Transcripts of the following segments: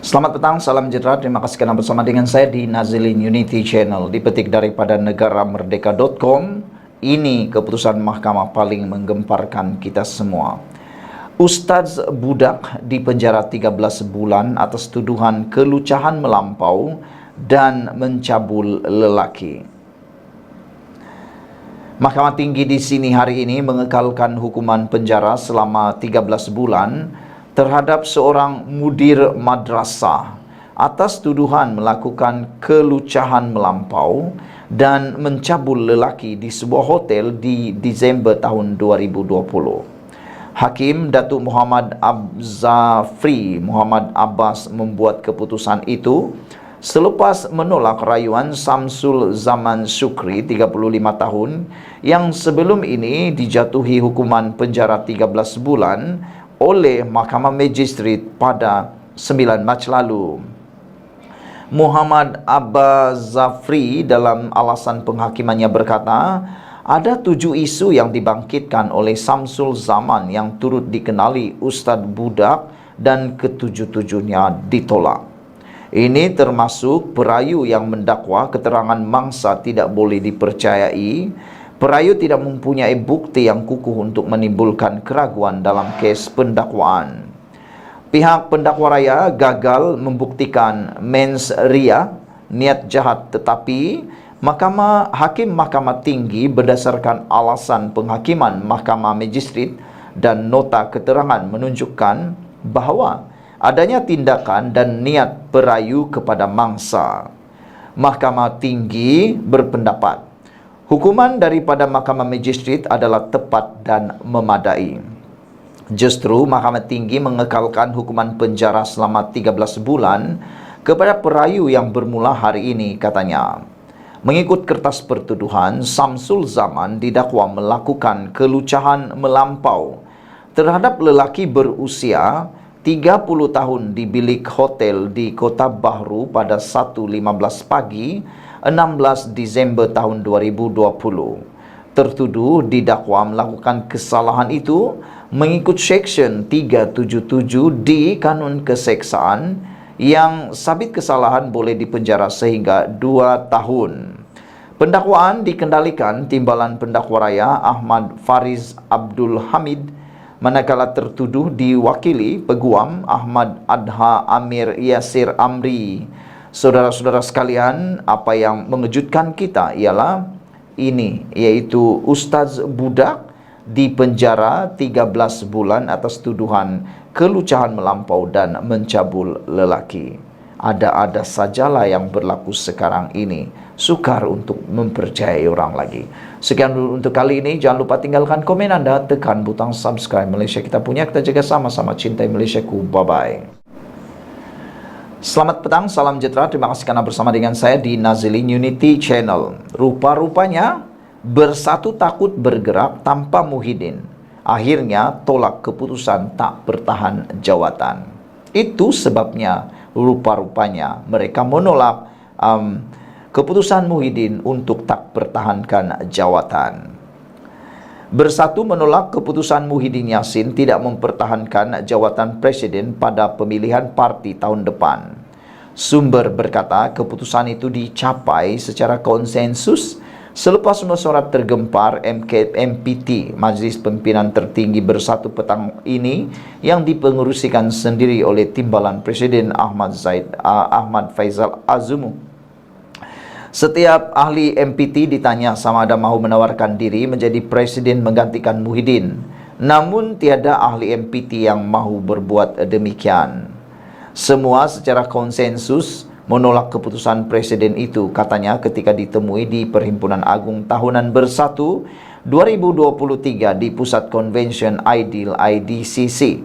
Selamat petang, salam sejahtera. Terima kasih kerana bersama dengan saya di Nazilin Unity Channel. Dipetik daripada negaramerdeka.com. Ini keputusan mahkamah paling menggemparkan kita semua. Ustaz budak dipenjara 13 bulan atas tuduhan kelucahan melampau dan mencabul lelaki. Mahkamah Tinggi di sini hari ini mengekalkan hukuman penjara selama 13 bulan terhadap seorang mudir madrasah atas tuduhan melakukan kelucahan melampau dan mencabul lelaki di sebuah hotel di Disember tahun 2020. Hakim Datuk Muhammad Abzafri Muhammad Abbas membuat keputusan itu selepas menolak rayuan Samsul Zaman Syukri 35 tahun yang sebelum ini dijatuhi hukuman penjara 13 bulan oleh Mahkamah Magistrat pada 9 Mac lalu. Muhammad Abzafri dalam alasan penghakimannya berkata, ada 7 isu yang dibangkitkan oleh Samsul Zaman yang turut dikenali Ustaz budak dan ketujuh-tujuhnya ditolak. Ini termasuk perayu yang mendakwa keterangan mangsa tidak boleh dipercayai. Perayu tidak mempunyai bukti yang kukuh untuk menimbulkan keraguan dalam kes pendakwaan. Pihak pendakwa raya gagal membuktikan mens ria, niat jahat, tetapi Hakim Mahkamah Tinggi berdasarkan alasan penghakiman Mahkamah Magistrat dan nota keterangan menunjukkan bahawa adanya tindakan dan niat perayu kepada mangsa. Mahkamah Tinggi berpendapat hukuman daripada Mahkamah Magistrat adalah tepat dan memadai. Justru Mahkamah Tinggi mengekalkan hukuman penjara selama 13 bulan kepada perayu yang bermula hari ini, katanya. Mengikut kertas pertuduhan, Samsul Zaman didakwa melakukan kelucahan melampau terhadap lelaki berusia 30 tahun di bilik hotel di Kota Bahru pada 1.15 pagi 16 Disember tahun 2020. Tertuduh didakwa melakukan kesalahan itu mengikut Seksyen 377D Kanun Keseksaan yang sabit kesalahan boleh dipenjara sehingga 2 tahun. Pendakwaan dikendalikan Timbalan Pendakwa Raya Ahmad Fariz Abdul Hamid, manakala tertuduh diwakili Peguam Ahmad Adha Amir Yasir Amri. Saudara-saudara sekalian, apa yang mengejutkan kita ialah ini, iaitu Ustaz budak dipenjara 13 bulan atas tuduhan kelucahan melampau dan mencabul lelaki. Ada-ada sajalah yang berlaku sekarang ini. Sukar untuk mempercayai orang lagi. Sekian dulu untuk kali ini. Jangan lupa tinggalkan komen anda, tekan butang subscribe. Malaysia kita punya, kita jaga sama-sama, cintai Malaysiaku. Bye-bye. Selamat petang, salam sejahtera. Terima kasih kerana bersama dengan saya di Nazilin Unity Channel. Rupa-rupanya bersatu takut bergerak tanpa Muhyiddin. Akhirnya tolak keputusan tak bertahan jawatan. Itu sebabnya rupa-rupanya mereka menolak keputusan Muhyiddin untuk tak pertahankan jawatan. Bersatu menolak keputusan Muhyiddin Yassin tidak mempertahankan jawatan Presiden pada pemilihan parti tahun depan. Sumber berkata keputusan itu dicapai secara konsensus selepas mesyuarat tergempar MPT, Majlis Pimpinan Tertinggi Bersatu petang ini yang dipengerusikan sendiri oleh Timbalan Presiden Ahmad Faizal Azumu. Setiap ahli MPT ditanya sama ada mahu menawarkan diri menjadi presiden menggantikan Muhyiddin. Namun tiada ahli MPT yang mahu berbuat demikian. Semua secara konsensus menolak keputusan presiden itu, katanya ketika ditemui di Perhimpunan Agung Tahunan Bersatu 2023 di Pusat Convention Aidil IDCC.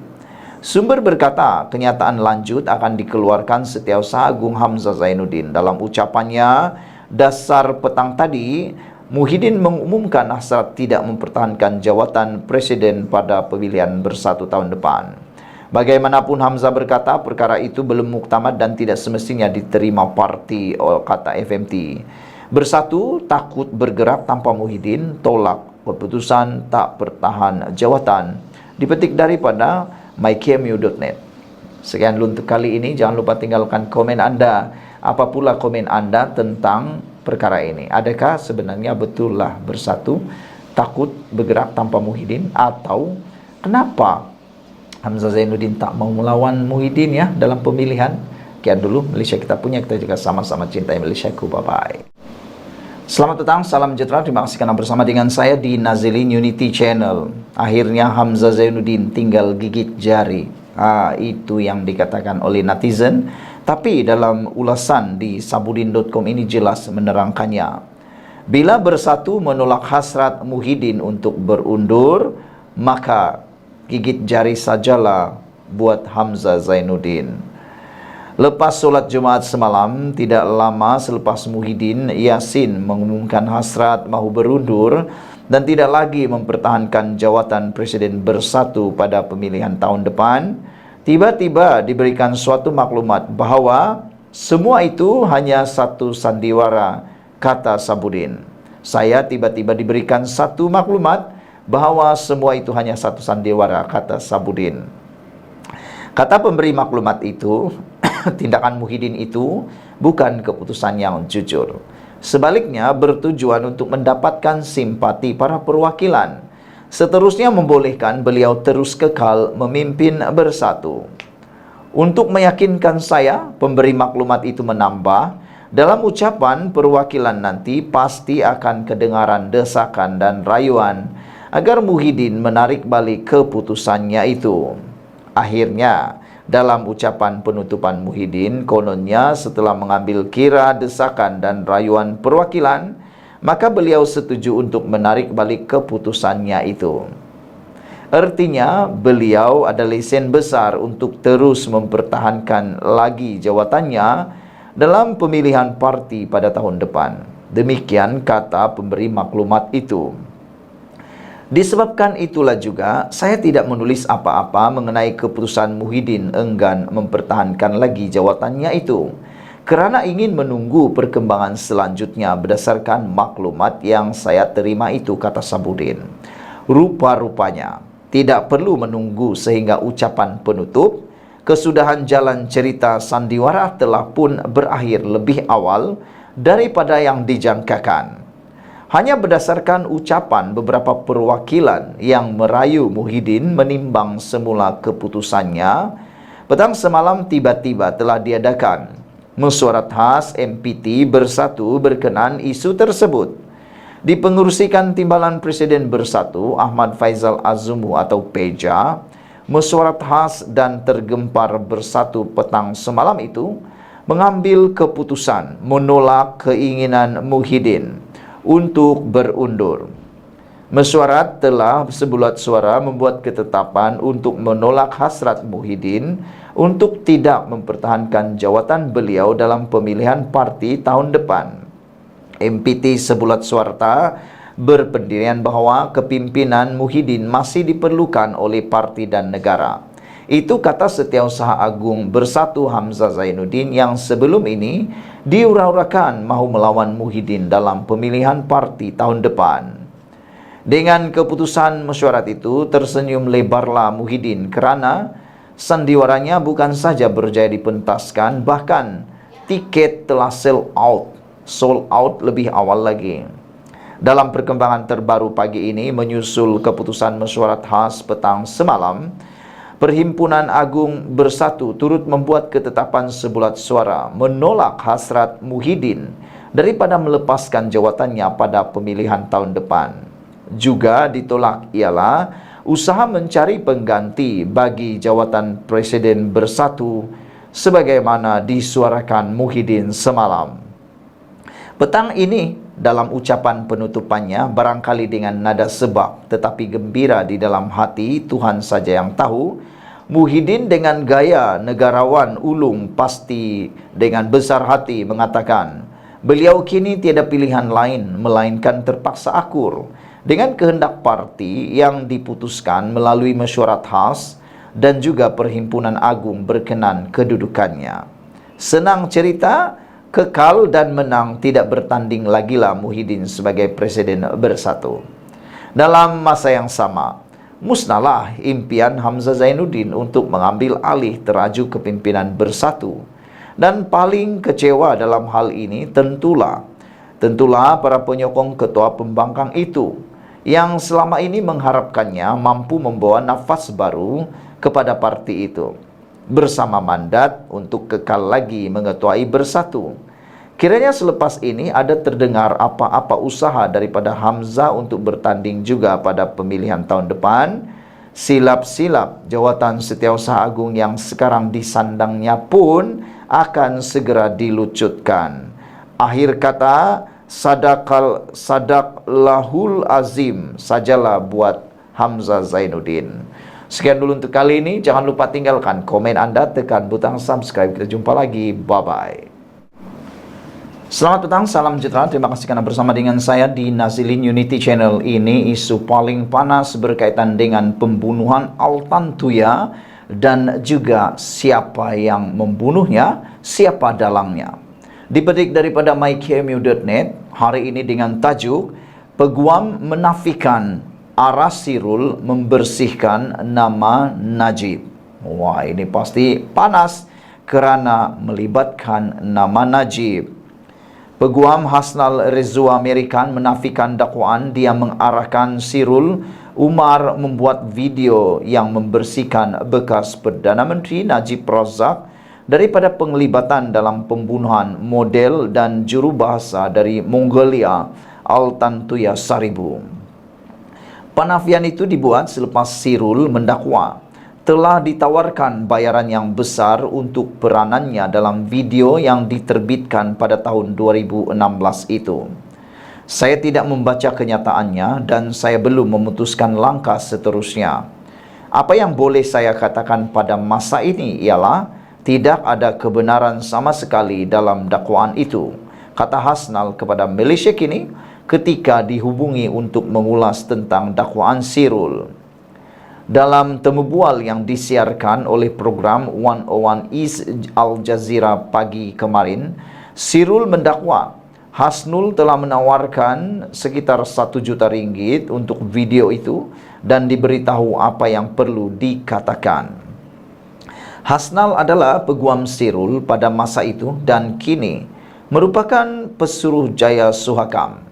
Sumber berkata, kenyataan lanjut akan dikeluarkan Setiausaha Agung Hamzah Zainuddin. Dalam ucapannya, dasar petang tadi, Muhyiddin mengumumkan hasrat tidak mempertahankan jawatan presiden pada pemilihan bersatu tahun depan. Bagaimanapun Hamzah berkata perkara itu belum muktamad dan tidak semestinya diterima parti, kata FMT. Bersatu takut bergerak tanpa Muhyiddin, tolak keputusan tak pertahan jawatan. Dipetik daripada myKMU.net. Sekian dulu untuk kali ini. Jangan lupa tinggalkan komen Anda. Apa pula komen Anda tentang perkara ini? Adakah sebenarnya betullah Bersatu takut bergerak tanpa Muhyiddin? Atau kenapa Hamzah Zainuddin tak mau melawan Muhyiddin ya dalam pemilihan? Sekian dulu Malaysia kita punya. Kita juga sama-sama cintai Malaysiaku. Bye-bye. Selamat datang, salam sejahtera. Terima kasih karena bersama dengan saya di Nazilin Unity Channel. Akhirnya Hamzah Zainuddin tinggal gigit jari. Itu yang dikatakan oleh netizen. Tapi dalam ulasan di sabudin.com ini jelas menerangkannya. Bila Bersatu menolak hasrat Muhyiddin untuk berundur, maka gigit jari sajalah buat Hamzah Zainuddin. Lepas solat Jumaat semalam, tidak lama selepas Muhyiddin Yassin mengumumkan hasrat mahu berundur dan tidak lagi mempertahankan jawatan Presiden Bersatu pada pemilihan tahun depan, tiba-tiba diberikan suatu maklumat bahawa semua itu hanya satu sandiwara, kata Sabudin. Saya tiba-tiba diberikan satu maklumat bahawa semua itu hanya satu sandiwara, kata Sabudin. Kata pemberi maklumat itu, tindakan Muhyiddin itu bukan keputusan yang jujur. Sebaliknya bertujuan untuk mendapatkan simpati para perwakilan. Seterusnya membolehkan beliau terus kekal memimpin Bersatu. Untuk meyakinkan saya, pemberi maklumat itu menambah, dalam ucapan perwakilan nanti pasti akan kedengaran desakan dan rayuan agar Muhyiddin menarik balik keputusannya itu. Akhirnya, dalam ucapan penutupan Muhyiddin, kononnya setelah mengambil kira desakan dan rayuan perwakilan, maka beliau setuju untuk menarik balik keputusannya itu. Artinya, beliau ada lesen besar untuk terus mempertahankan lagi jawatannya dalam pemilihan parti pada tahun depan. Demikian kata pemberi maklumat itu. Disebabkan itulah juga, saya tidak menulis apa-apa mengenai keputusan Muhyiddin enggan mempertahankan lagi jawatannya itu, kerana ingin menunggu perkembangan selanjutnya berdasarkan maklumat yang saya terima itu, kata Sabudin. Rupa-rupanya, tidak perlu menunggu sehingga ucapan penutup, kesudahan jalan cerita sandiwara telah pun berakhir lebih awal daripada yang dijangkakan. Hanya berdasarkan ucapan beberapa perwakilan yang merayu Muhyiddin menimbang semula keputusannya, petang semalam tiba-tiba telah diadakan mesyuarat khas MPT Bersatu berkenaan isu tersebut. Dipengerusikan Timbalan Presiden Bersatu Ahmad Faizal Azumu atau Peja, mesyuarat khas dan tergempar Bersatu petang semalam itu mengambil keputusan menolak keinginan Muhyiddin untuk berundur. Mesyuarat telah sebulat suara membuat ketetapan untuk menolak hasrat Muhyiddin untuk tidak mempertahankan jawatan beliau dalam pemilihan parti tahun depan. MPT sebulat suara berpendirian bahawa kepimpinan Muhyiddin masih diperlukan oleh parti dan negara. Itu kata Setiausaha Agung Bersatu Hamzah Zainuddin yang sebelum ini diura-urakan mahu melawan Muhyiddin dalam pemilihan parti tahun depan. Dengan keputusan mesyuarat itu, tersenyum lebarlah Muhyiddin kerana sandiwaranya bukan saja berjaya dipentaskan, bahkan tiket telah sold out lebih awal lagi. Dalam perkembangan terbaru pagi ini, menyusul keputusan mesyuarat khas petang semalam, Perhimpunan Agung Bersatu turut membuat ketetapan sebulat suara menolak hasrat Muhyiddin daripada melepaskan jawatannya pada pemilihan tahun depan. Juga ditolak ialah usaha mencari pengganti bagi jawatan Presiden Bersatu sebagaimana disuarakan Muhyiddin semalam. Petang ini, dalam ucapan penutupannya, barangkali dengan nada sebab tetapi gembira di dalam hati, Tuhan saja yang tahu, Muhyiddin dengan gaya negarawan ulung pasti dengan besar hati mengatakan, beliau kini tiada pilihan lain melainkan terpaksa akur dengan kehendak parti yang diputuskan melalui mesyuarat khas dan juga Perhimpunan Agung berkenan kedudukannya. Senang cerita, kekal dan menang tidak bertanding lagilah Muhyiddin sebagai Presiden Bersatu. Dalam masa yang sama, musnahlah impian Hamzah Zainuddin untuk mengambil alih teraju kepimpinan Bersatu. Dan paling kecewa dalam hal ini tentulah para penyokong ketua pembangkang itu yang selama ini mengharapkannya mampu membawa nafas baru kepada parti itu bersama mandat untuk kekal lagi mengetuai Bersatu. Kiranya selepas ini ada terdengar apa-apa usaha daripada Hamzah untuk bertanding juga pada pemilihan tahun depan, silap-silap jawatan Setiausaha Agung yang sekarang disandangnya pun akan segera dilucutkan. Akhir kata, sadaqallahul azim sajalah buat Hamzah Zainuddin. Sekian dulu untuk kali ini. Jangan lupa tinggalkan komen Anda, tekan butang subscribe. Kita jumpa lagi. Bye-bye. Selamat petang, salam sejahtera. Terima kasih karena bersama dengan saya di Nazilin Unity Channel. Ini isu paling panas berkaitan dengan pembunuhan Altan Tuya dan juga siapa yang membunuhnya, siapa dalangnya. Dipetik daripada mykmu.net hari ini dengan tajuk Peguam menafikan Aras Sirul membersihkan nama Najib. Wah, ini pasti panas kerana melibatkan nama Najib. Peguam Hasnal Rizwa Amerikan menafikan dakwaan dia mengarahkan Sirul Umar membuat video yang membersihkan bekas Perdana Menteri Najib Razak daripada penglibatan dalam pembunuhan model dan jurubahasa dari Mongolia Altan Tuya Saribu. Penafian itu dibuat selepas Sirul mendakwa telah ditawarkan bayaran yang besar untuk peranannya dalam video yang diterbitkan pada tahun 2016 itu. Saya tidak membaca kenyataannya dan saya belum memutuskan langkah seterusnya. Apa yang boleh saya katakan pada masa ini ialah tidak ada kebenaran sama sekali dalam dakwaan itu, kata Hasnal kepada Malaysia Kini ketika dihubungi untuk mengulas tentang dakwaan Sirul. Dalam temu bual yang disiarkan oleh program 101 East Al Jazeera pagi kemarin, Sirul mendakwa Hasnul telah menawarkan sekitar 1 juta ringgit untuk video itu dan diberitahu apa yang perlu dikatakan. Hasnal adalah peguam Sirul pada masa itu dan kini merupakan pesuruh jaya Suhakam.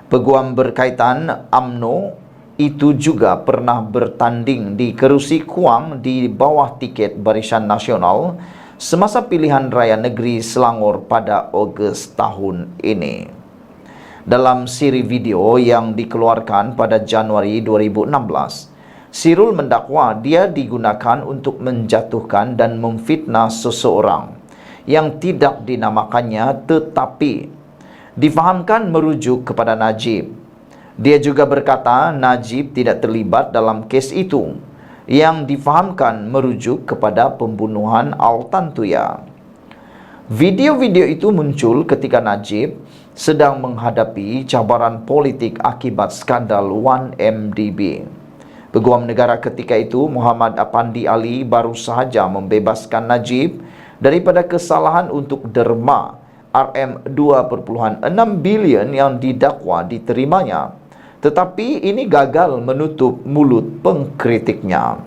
Peguam berkaitan UMNO itu juga pernah bertanding di kerusi Kuang di bawah tiket Barisan Nasional semasa pilihan raya negeri Selangor pada Ogos tahun ini. Dalam siri video yang dikeluarkan pada Januari 2016, Sirul mendakwa dia digunakan untuk menjatuhkan dan memfitnah seseorang yang tidak dinamakannya tetapi difahamkan merujuk kepada Najib. Dia juga berkata Najib tidak terlibat dalam kes itu yang difahamkan merujuk kepada pembunuhan Altan Tuya. Video-video itu muncul ketika Najib sedang menghadapi cabaran politik akibat skandal 1MDB. Peguam negara ketika itu Muhammad Apandi Ali baru sahaja membebaskan Najib daripada kesalahan untuk derma RM2.6 bilion yang didakwa diterimanya. Tetapi ini gagal menutup mulut pengkritiknya.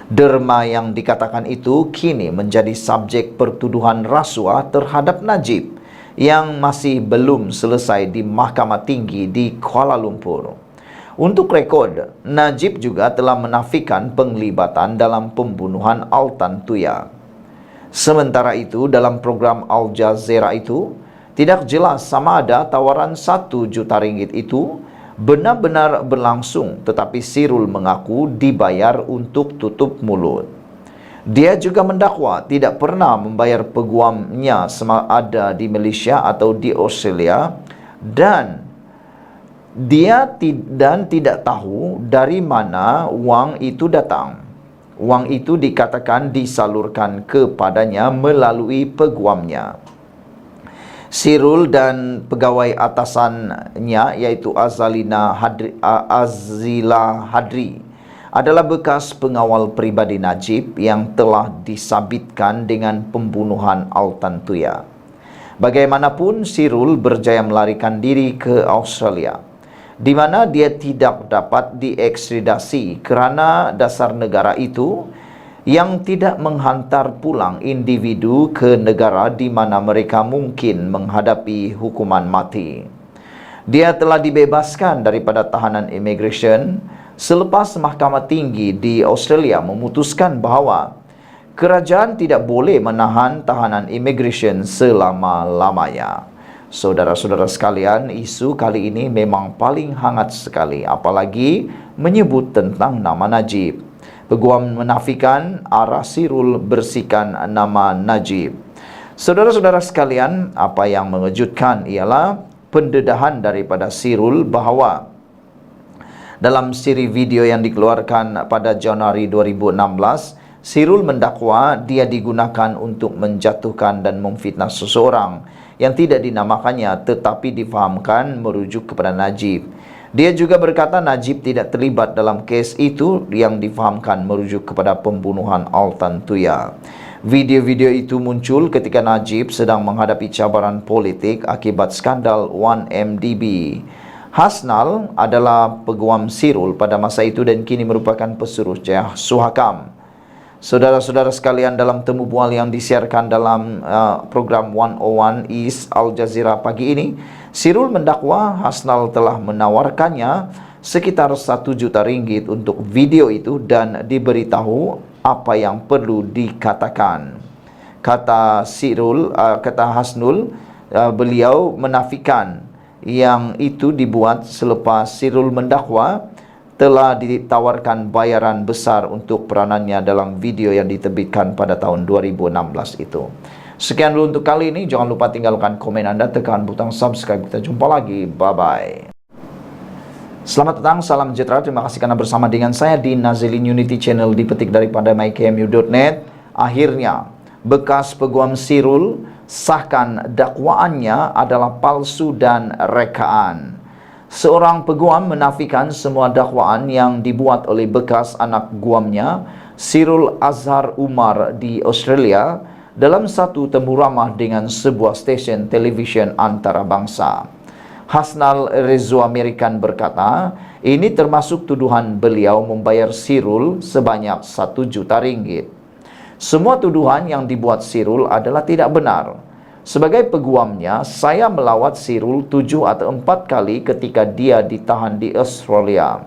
Derma yang dikatakan itu kini menjadi subjek pertuduhan rasuah terhadap Najib yang masih belum selesai di Mahkamah Tinggi di Kuala Lumpur. Untuk rekod, Najib juga telah menafikan penglibatan dalam pembunuhan Altan Tuya. Sementara itu, dalam program Al Jazeera itu, tidak jelas sama ada tawaran 1 juta ringgit itu benar-benar berlangsung, tetapi Sirul mengaku dibayar untuk tutup mulut. Dia juga mendakwa tidak pernah membayar peguamnya sama ada di Malaysia atau di Australia dan dia tidak tahu dari mana wang itu datang. Wang itu dikatakan disalurkan kepadanya melalui peguamnya. Sirul dan pegawai atasannya yaitu Azila Hadri adalah bekas pengawal pribadi Najib yang telah disabitkan dengan pembunuhan Altan Tuya. Bagaimanapun, Sirul berjaya melarikan diri ke Australia. di mana dia tidak dapat diekstradisi kerana dasar negara itu yang tidak menghantar pulang individu ke negara di mana mereka mungkin menghadapi hukuman mati. Dia telah dibebaskan daripada tahanan immigration selepas Mahkamah Tinggi di Australia memutuskan bahawa kerajaan tidak boleh menahan tahanan immigration selama-lamanya. Saudara-saudara sekalian, isu kali ini memang paling hangat sekali, apalagi menyebut tentang nama Najib. Peguam menafikan arah Sirul bersihkan nama Najib. Saudara-saudara sekalian, apa yang mengejutkan ialah pendedahan daripada Sirul bahawa dalam siri video yang dikeluarkan pada Januari 2016, Sirul mendakwa dia digunakan untuk menjatuhkan dan memfitnah seseorang yang tidak dinamakannya tetapi difahamkan merujuk kepada Najib. Dia juga berkata Najib tidak terlibat dalam kes itu yang difahamkan merujuk kepada pembunuhan Altan Tuya. Video-video itu muncul ketika Najib sedang menghadapi cabaran politik akibat skandal 1MDB. Hasnal adalah peguam Sirul pada masa itu dan kini merupakan pesuruh Jaya Suhakam. Saudara-saudara sekalian, dalam temu bual yang disiarkan dalam program 101 East Al Jazeera pagi ini, Sirul mendakwa Hasnal telah menawarkannya sekitar 1 juta ringgit untuk video itu dan diberitahu apa yang perlu dikatakan. Kata Sirul, kata Hasnul, beliau menafikan yang itu dibuat selepas Sirul mendakwa telah ditawarkan bayaran besar untuk peranannya dalam video yang diterbitkan pada tahun 2016 itu. Sekian dulu untuk kali ini. Jangan lupa tinggalkan komen anda, tekan butang subscribe. Kita jumpa lagi. Bye-bye. Selamat datang, salam sejahtera. Terima kasih karena bersama dengan saya di Nazilin Unity Channel, dipetik daripada mykmu.net. Akhirnya, bekas peguam Sirul sahkan dakwaannya adalah palsu dan rekaan. Seorang peguam menafikan semua dakwaan yang dibuat oleh bekas anak guamnya, Sirul Azhar Umar di Australia, dalam satu temu ramah dengan sebuah stesen televisyen antarabangsa. Hasnal Rezo American berkata, ini termasuk tuduhan beliau membayar Sirul sebanyak 1 juta ringgit. Semua tuduhan yang dibuat Sirul adalah tidak benar. Sebagai peguamnya, saya melawat Sirul 7 atau 4 kali ketika dia ditahan di Australia.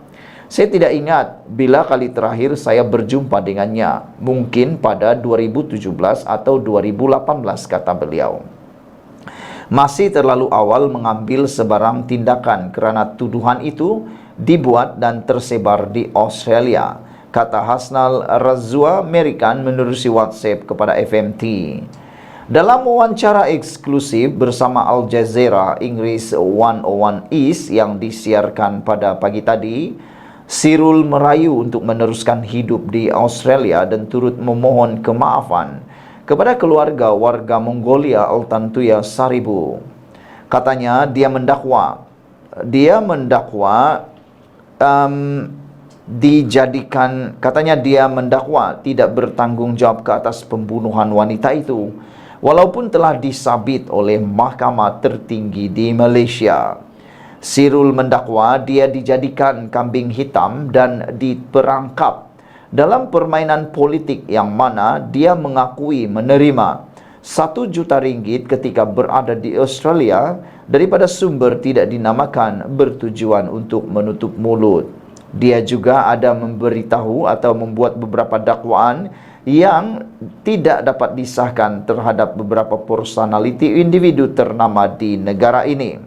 Saya tidak ingat bila kali terakhir saya berjumpa dengannya. Mungkin pada 2017 atau 2018, kata beliau. Masih terlalu awal mengambil sebarang tindakan kerana tuduhan itu dibuat dan tersebar di Australia, kata Hasnal Razua American menerusi WhatsApp kepada FMT. Dalam wawancara eksklusif bersama Al Jazeera Inggris 101 East yang disiarkan pada pagi tadi, Sirul merayu untuk meneruskan hidup di Australia dan turut memohon kemaafan kepada keluarga warga Mongolia Altan Tuya Saribu. Katanya dia mendakwa tidak bertanggungjawab ke atas pembunuhan wanita itu, walaupun telah disabit oleh mahkamah tertinggi di Malaysia. Sirul mendakwa dia dijadikan kambing hitam dan diperangkap dalam permainan politik yang mana dia mengakui menerima 1 juta ringgit ketika berada di Australia daripada sumber tidak dinamakan bertujuan untuk menutup mulut. Dia juga ada memberitahu atau membuat beberapa dakwaan yang tidak dapat disahkan terhadap beberapa personaliti individu ternama di negara ini.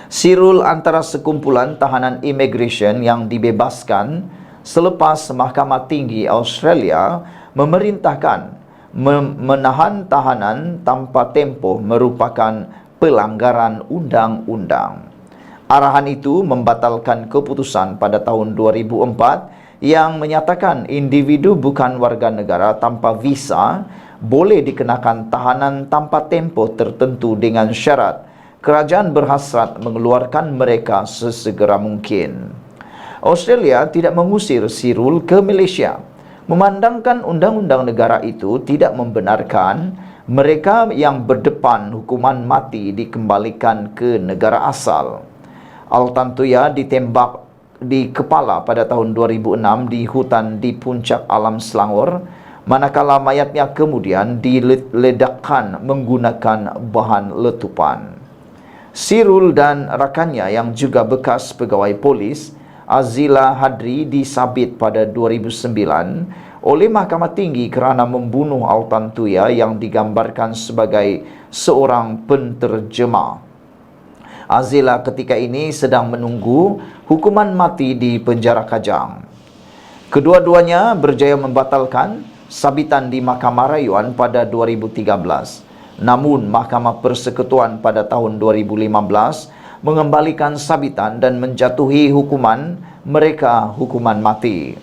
Sirul antara sekumpulan tahanan immigration yang dibebaskan selepas Mahkamah Tinggi Australia memerintahkan menahan tahanan tanpa tempoh merupakan pelanggaran undang-undang. Arahan itu membatalkan keputusan pada tahun 2004 yang menyatakan individu bukan warga negara tanpa visa boleh dikenakan tahanan tanpa tempoh tertentu dengan syarat kerajaan berhasrat mengeluarkan mereka sesegera mungkin. Australia tidak mengusir Sirul ke Malaysia, memandangkan undang-undang negara itu tidak membenarkan mereka yang berdepan hukuman mati dikembalikan ke negara asal. Altantuya ditembak di kepala pada tahun 2006 di hutan di Puncak Alam Selangor, manakala mayatnya kemudian diledakkan menggunakan bahan letupan. Sirul dan rakannya yang juga bekas pegawai polis, Azila Hadri, disabit pada 2009 oleh Mahkamah Tinggi kerana membunuh Altantuya yang digambarkan sebagai seorang penterjemah. Azila ketika ini sedang menunggu hukuman mati di penjara Kajang. Kedua-duanya berjaya membatalkan sabitan di Mahkamah Rayuan pada 2013. Namun Mahkamah Persekutuan pada tahun 2015 mengembalikan sabitan dan menjatuhi hukuman mereka hukuman mati.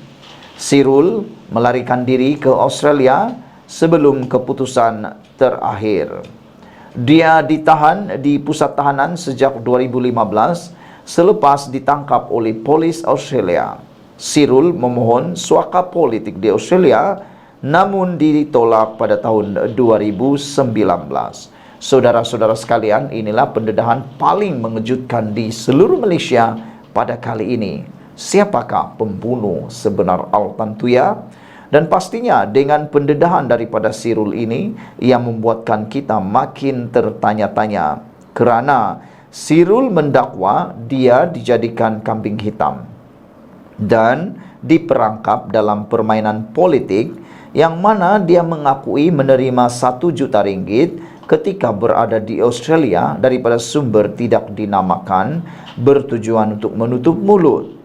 Sirul melarikan diri ke Australia sebelum keputusan terakhir. Dia ditahan di pusat tahanan sejak 2015 selepas ditangkap oleh polis Australia. Sirul memohon suaka politik di Australia namun ditolak pada tahun 2019. Saudara-saudara sekalian, inilah pendedahan paling mengejutkan di seluruh Malaysia pada kali ini. Siapakah pembunuh sebenar Altantuya? Dan pastinya dengan pendedahan daripada Sirul ini, ia membuatkan kita makin tertanya-tanya. Kerana Sirul mendakwa dia dijadikan kambing hitam dan diperangkap dalam permainan politik, yang mana dia mengakui menerima 1 juta ringgit ketika berada di Australia daripada sumber tidak dinamakan bertujuan untuk menutup mulut.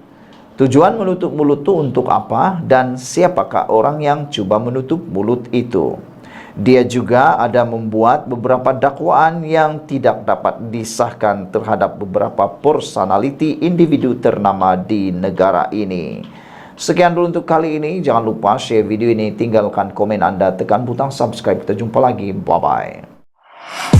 Tujuan menutup mulut itu untuk apa dan siapakah orang yang cuba menutup mulut itu? Dia juga ada membuat beberapa dakwaan yang tidak dapat disahkan terhadap beberapa personaliti individu ternama di negara ini. Sekian dulu untuk kali ini. Jangan lupa share video ini, tinggalkan komen anda, tekan butang subscribe. Kita jumpa lagi. Bye-bye.